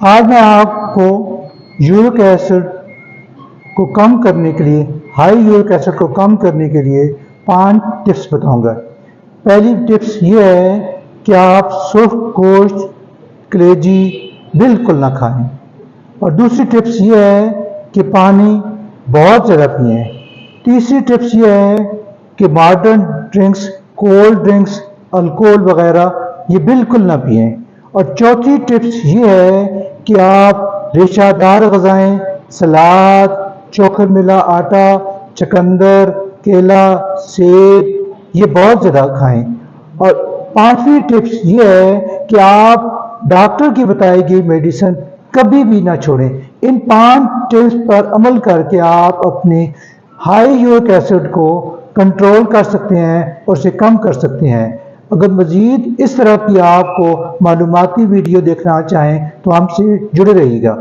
آج میں آپ کو یورک ایسڈ کو کم کرنے کے لیے ہائی یورک ایسڈ کو کم کرنے کے لیے 5 ٹپس بتاؤں گا۔ پہلی ٹپس یہ ہے کہ آپ سرخ گوشت کلیجی بالکل نہ کھائیں، اور دوسری ٹپس یہ ہے کہ پانی بہت زیادہ پئیں۔ تیسری ٹپس یہ ہے کہ ماڈرن ڈرنکس، کولڈ ڈرنکس، الکوہل وغیرہ یہ بالکل نہ پئیں۔ اور چوتھی ٹپس یہ ہے کہ آپ ریشہ دار غذائیں، سلاد، چوکھر ملا آٹا، چقندر، کیلا، سیب یہ بہت زیادہ کھائیں۔ اور پانچویں ٹپس یہ ہے کہ آپ ڈاکٹر کی بتائی گئی میڈیسن کبھی بھی نہ چھوڑیں۔ ان 5 ٹپس پر عمل کر کے آپ اپنے ہائی یورک ایسڈ کو کنٹرول کر سکتے ہیں اور اسے کم کر سکتے ہیں۔ اگر مزید اس طرح کی آپ کو معلوماتی ویڈیو دیکھنا چاہیں تو ہم سے جڑے رہیے گا۔